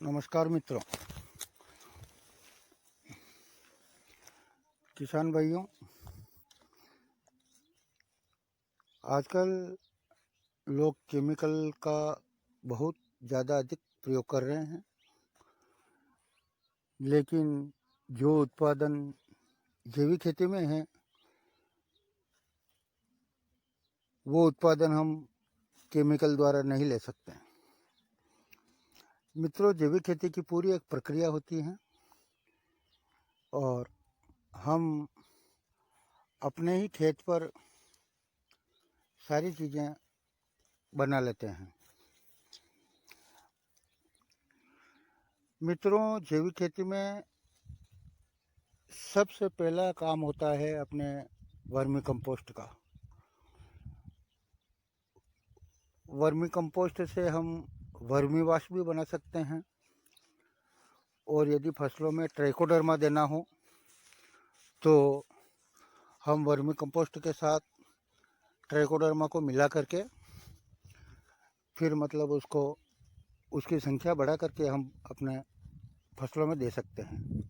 नमस्कार मित्रों, किसान भाइयों। आजकल लोग केमिकल का बहुत ज़्यादा अधिक प्रयोग कर रहे हैं, लेकिन जो उत्पादन जैविक खेती में है वो उत्पादन हम केमिकल द्वारा नहीं ले सकते। मित्रों, जैविक खेती की पूरी एक प्रक्रिया होती है और हम अपने ही खेत पर सारी चीज़ें बना लेते हैं। मित्रों, जैविक खेती में सबसे पहला काम होता है अपने वर्मी कंपोस्ट का। वर्मी कंपोस्ट से हम वर्मी वाश भी बना सकते हैं, और यदि फसलों में ट्राइकोडर्मा देना हो तो हम वर्मी कंपोस्ट के साथ ट्राइकोडर्मा को मिला करके फिर उसको उसकी संख्या बढ़ा करके हम अपने फसलों में दे सकते हैं।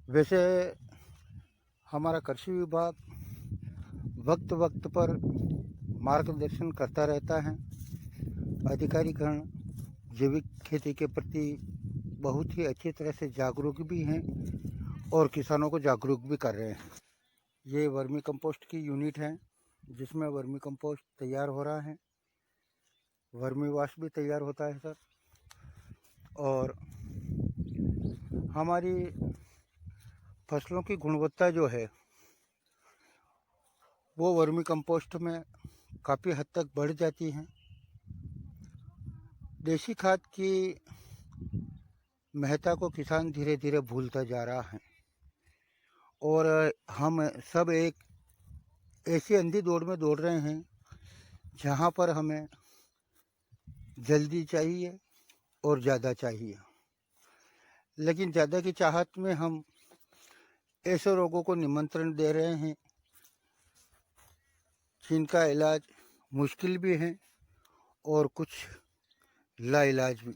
वैसे हमारा कृषि विभाग वक्त वक्त पर मार्गदर्शन करता रहता है। अधिकारीगण जैविक खेती के प्रति बहुत ही अच्छी तरह से जागरूक भी हैं और किसानों को जागरूक भी कर रहे हैं। ये वर्मी कंपोस्ट की यूनिट है जिसमें वर्मी कंपोस्ट तैयार हो रहा है, वर्मी वाश भी तैयार होता है सर। और हमारी फसलों की गुणवत्ता जो है वो वर्मी कंपोस्ट में काफ़ी हद तक बढ़ जाती है। देसी खाद की महत्ता को किसान धीरे धीरे भूलता जा रहा है और हम सब एक ऐसी अंधी दौड़ में दौड़ रहे हैं जहाँ पर हमें जल्दी चाहिए और ज़्यादा चाहिए, लेकिन ज़्यादा की चाहत में हम ऐसे रोगों को निमंत्रण दे रहे हैं जिनका इलाज मुश्किल भी है और कुछ लाइलाज भी।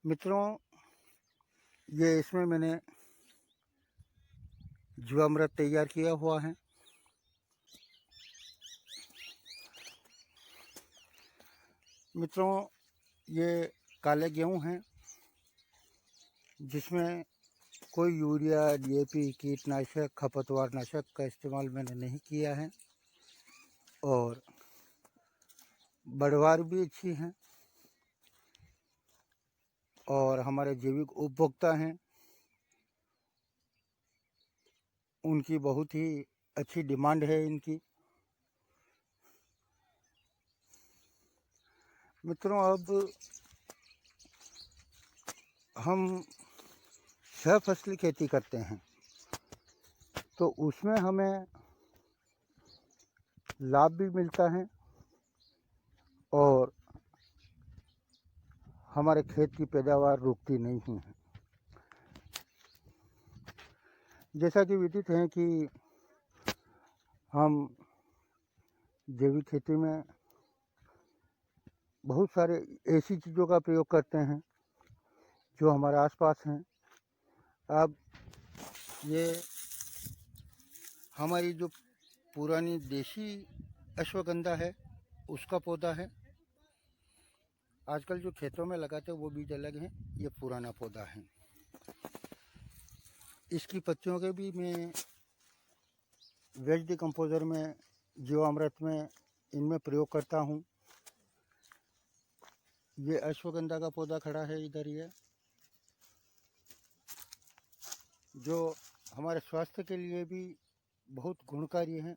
मित्रों, ये इसमें मैंने जीवामृत तैयार किया हुआ है। मित्रों, ये काले गेहूँ हैं जिसमें कोई यूरिया, डीएपी, कीटनाशक, खरपतवार नाशक का इस्तेमाल मैंने नहीं किया है और बढ़वार भी अच्छी हैं और हमारे जैविक उपभोक्ता हैं उनकी बहुत ही अच्छी डिमांड है इनकी। मित्रों, अब हम सहफसली खेती करते हैं तो उसमें हमें लाभ भी मिलता है और हमारे खेत की पैदावार रुकती नहीं है। जैसा कि विदित है कि हम जैविक खेती में बहुत सारे ऐसी चीज़ों का प्रयोग करते हैं जो हमारे आसपास हैं। अब ये हमारी जो पुरानी देसी अश्वगंधा है उसका पौधा है। आजकल जो खेतों में लगाते हैं वो बीज अलग हैं, ये पुराना पौधा है। इसकी पत्तियों के भी मैं वेज डिकम्पोजर में, जीवामृत में, इनमें प्रयोग करता हूँ। ये अश्वगंधा का पौधा खड़ा है इधर, ये जो हमारे स्वास्थ्य के लिए भी बहुत गुणकारी है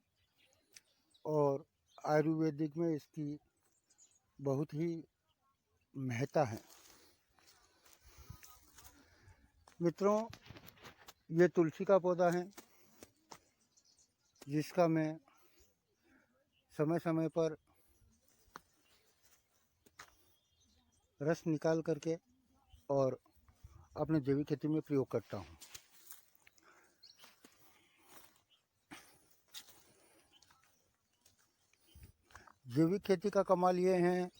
और आयुर्वेदिक में इसकी बहुत ही महत्ता है। मित्रों, ये तुलसी का पौधा है जिसका मैं समय समय पर रस निकाल करके और अपने जैविक खेती में प्रयोग करता हूँ। जैविक खेती का कमाल ये है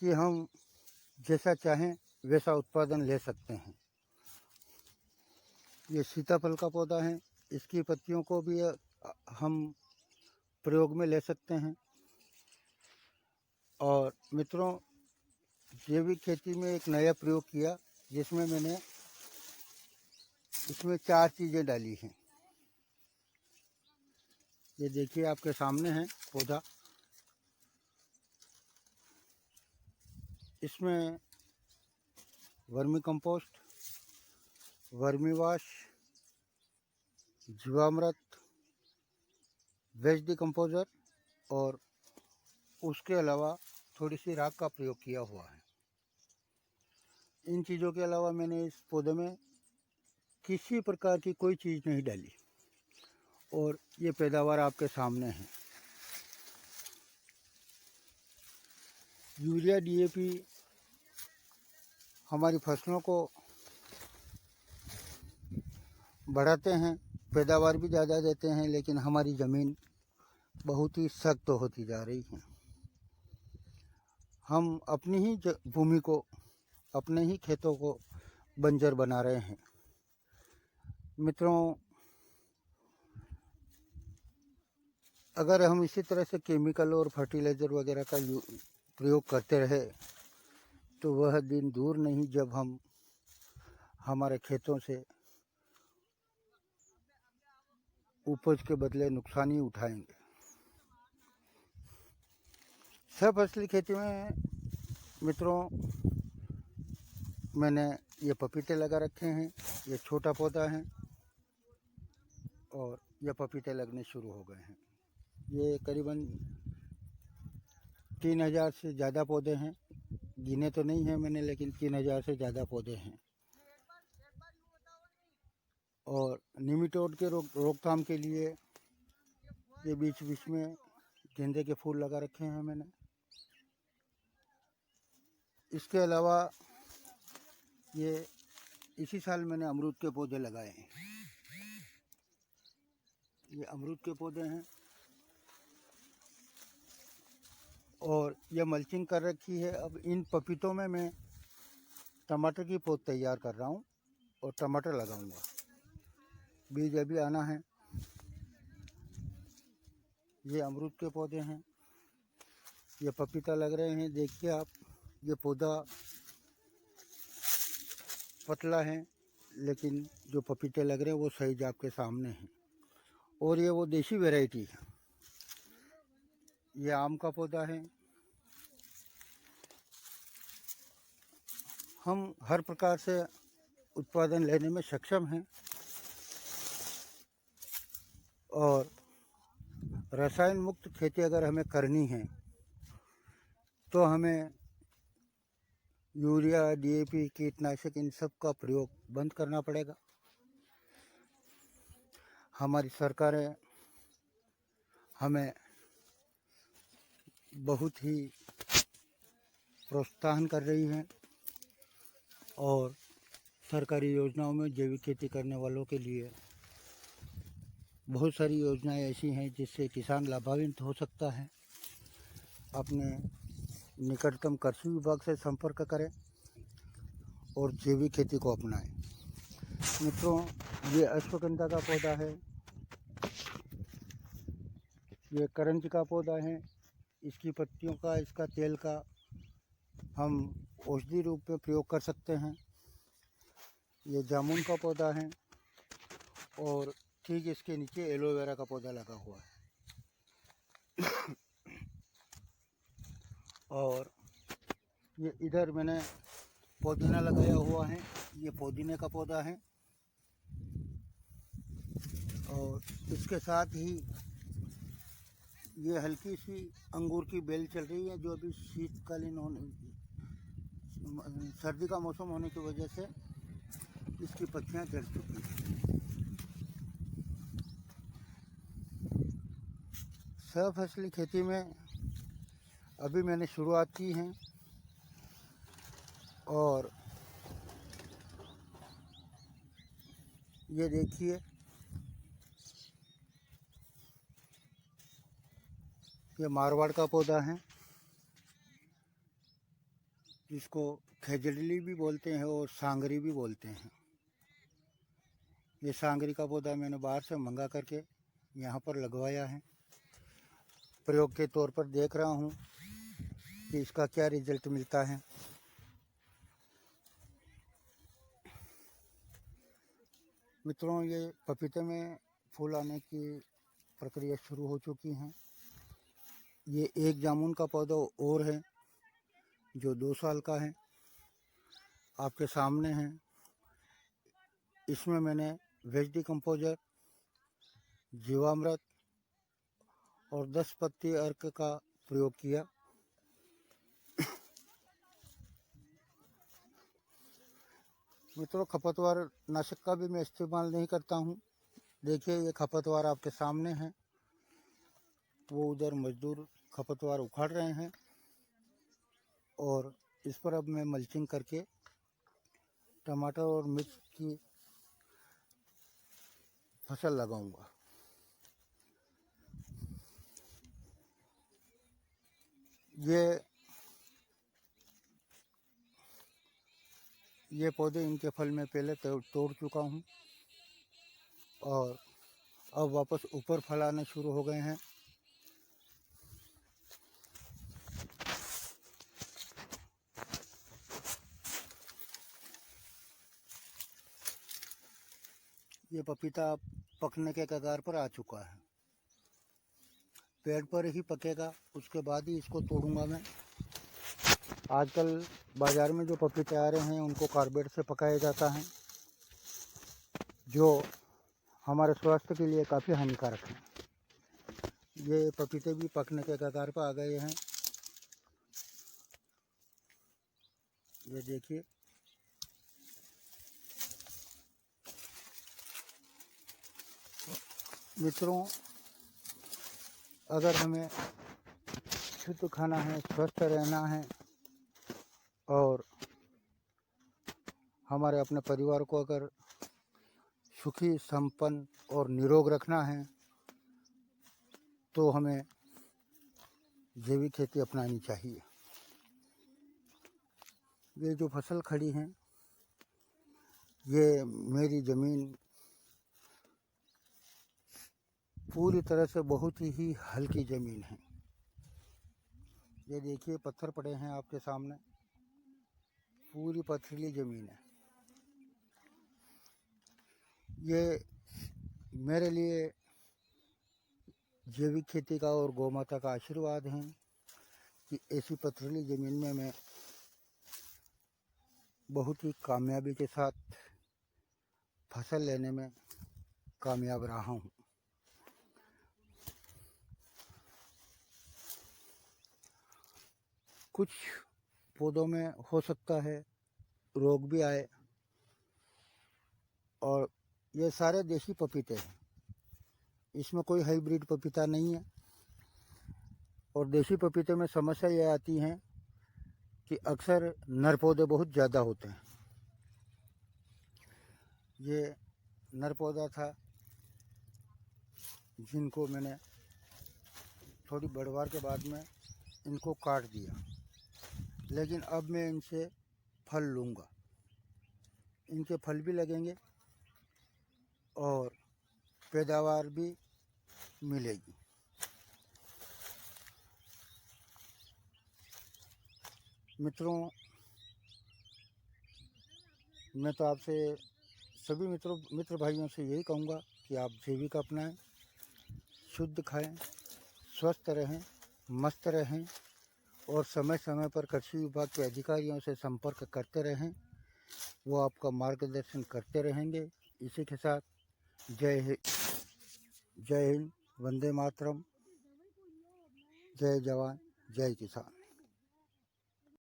कि हम जैसा चाहें वैसा उत्पादन ले सकते हैं। ये सीताफल का पौधा है, इसकी पत्तियों को भी हम प्रयोग में ले सकते हैं। और मित्रों, जैविक खेती में एक नया प्रयोग किया जिसमें मैंने इसमें 4 चीज़ें डाली हैं। ये देखिए आपके सामने है पौधा। इसमें वर्मी कंपोस्ट, वर्मी वाश, जीवामृत, वेज डिकम्पोज़र और उसके अलावा थोड़ी सी राख का प्रयोग किया हुआ है। इन चीज़ों के अलावा मैंने इस पौधे में किसी प्रकार की कोई चीज़ नहीं डाली और ये पैदावार आपके सामने है। यूरिया डीएपी हमारी फसलों को बढ़ाते हैं, पैदावार भी ज़्यादा देते हैं, लेकिन हमारी ज़मीन बहुत ही सख्त होती जा रही है। हम अपनी ही भूमि को, अपने ही खेतों को बंजर बना रहे हैं। मित्रों, अगर हम इसी तरह से केमिकल और फर्टिलाइज़र वगैरह का प्रयोग करते रहे तो वह दिन दूर नहीं जब हम हमारे खेतों से उपज के बदले नुकसान ही उठाएंगे। सहफसली खेती में मित्रों मैंने ये पपीते लगा रखे हैं। ये छोटा पौधा है और ये पपीते लगने शुरू हो गए हैं। ये करीबन 3000 से ज़्यादा पौधे हैं। गिने तो नहीं हैं मैंने, लेकिन 3000 से ज़्यादा पौधे हैं। और निमिटोड के रोकथाम के लिए ये बीच बीच में गेंदे के फूल लगा रखे हैं मैंने। इसके अलावा ये इसी साल मैंने अमरूद के पौधे लगाए हैं। ये अमरूद के पौधे हैं और ये मल्चिंग कर रखी है। अब इन पपीतों में मैं टमाटर की पौध तैयार कर रहा हूँ और टमाटर लगाऊंगा। बीज अभी आना है। ये अमरूद के पौधे हैं, ये पपीता लग रहे हैं। देखिए आप, ये पौधा पतला है लेकिन जो पपीते लग रहे हैं वो साइज आपके सामने हैं। और ये वो देसी वैरायटी है। ये आम का पौधा है। हम हर प्रकार से उत्पादन लेने में सक्षम हैं और रसायन मुक्त खेती अगर हमें करनी है तो हमें यूरिया, डीएपी, कीटनाशक इन सब का प्रयोग बंद करना पड़ेगा। हमारी सरकारें हमें बहुत ही प्रोत्साहन कर रही हैं और सरकारी योजनाओं में जैविक खेती करने वालों के लिए बहुत सारी योजनाएं ऐसी हैं जिससे किसान लाभान्वित हो सकता है। अपने निकटतम कृषि विभाग से संपर्क करें और जैविक खेती को अपनाएं। मित्रों, ये अश्वगंधा का पौधा है, ये करंज का पौधा है। इसकी पत्तियों का, इसका तेल का हम औषधि रूप में प्रयोग कर सकते हैं। ये जामुन का पौधा है और ठीक इसके नीचे एलोवेरा का पौधा लगा हुआ है। और ये इधर मैंने पुदीना लगाया हुआ है। ये पुदीने का पौधा है और इसके साथ ही ये हल्की सी अंगूर की बेल चल रही है, जो अभी शीतकालीन सर्दी का मौसम होने की वजह से इसकी पत्तियां झड़ चुकी हैं। सहफसली खेती में अभी मैंने शुरुआत की है और ये देखिए, ये मारवाड़ का पौधा है। जिसको खेजड़ली भी बोलते हैं और सांगरी भी बोलते हैं। ये सांगरी का पौधा मैंने बाहर से मंगा करके यहाँ पर लगवाया है। प्रयोग के तौर पर देख रहा हूँ कि इसका क्या रिजल्ट मिलता है। मित्रों, ये पपीते में फूल आने की प्रक्रिया शुरू हो चुकी है। ये एक जामुन का पौधा और है जो 2 साल का है, आपके सामने है। इसमें मैंने वेज डिकम्पोजर, जीवामृत और 10 पत्ती अर्क का प्रयोग किया। मित्रों, खपतवार नाशक का भी मैं इस्तेमाल नहीं करता हूँ। देखिए, ये खपतवार आपके सामने है। वो उधर मजदूर खपतवार उखाड़ रहे हैं और इस पर अब मैं मल्चिंग करके टमाटर और मिर्च की फसल लगाऊंगा। ये पौधे, इनके फल मैं पहले तोड़ चुका हूँ और अब वापस ऊपर फल आने शुरू हो गए हैं। ये पपीता पकने के कगार पर आ चुका है। पेड़ पर ही पकेगा, उसके बाद ही इसको तोड़ूंगा मैं। आजकल बाज़ार में जो पपीते आ रहे हैं उनको कार्बाइड से पकाया जाता है, जो हमारे स्वास्थ्य के लिए काफ़ी हानिकारक है। ये पपीते भी पकने के कगार पर आ गए हैं। ये देखिए, मित्रों, अगर हमें शुद्ध खाना है, स्वस्थ रहना है और हमारे अपने परिवार को अगर सुखी, संपन्न और निरोग रखना है तो हमें जैविक खेती अपनानी चाहिए। ये जो फसल खड़ी है, ये मेरी ज़मीन पूरी तरह से बहुत ही हल्की ज़मीन है। ये देखिए, पत्थर पड़े हैं आपके सामने, पूरी पथरीली ज़मीन है। ये मेरे लिए जैविक खेती का और गौ माता का आशीर्वाद है कि ऐसी पथरीली ज़मीन में मैं बहुत ही कामयाबी के साथ फसल लेने में कामयाब रहा हूँ। कुछ पौधों में हो सकता है रोग भी आए, और ये सारे देसी पपीते हैं, इसमें कोई हाइब्रिड पपीता नहीं है। और देसी पपीते में समस्या ये आती है कि अक्सर नर पौधे बहुत ज़्यादा होते हैं। ये नर पौधा था जिनको मैंने थोड़ी बढ़वार के बाद में इनको काट दिया, लेकिन अब मैं इनसे फल लूँगा। इनके फल भी लगेंगे और पैदावार भी मिलेगी। मित्रों, मैं तो आपसे सभी मित्र भाइयों से यही कहूँगा कि आप जैविक अपनाएं, शुद्ध खाएं, स्वस्थ रहें, मस्त रहें और समय समय पर कृषि विभाग के अधिकारियों से संपर्क करते रहें। वो आपका मार्गदर्शन करते रहेंगे। इसी के साथ जय हिंद, वंदे मातरम, जय जवान, जय किसान।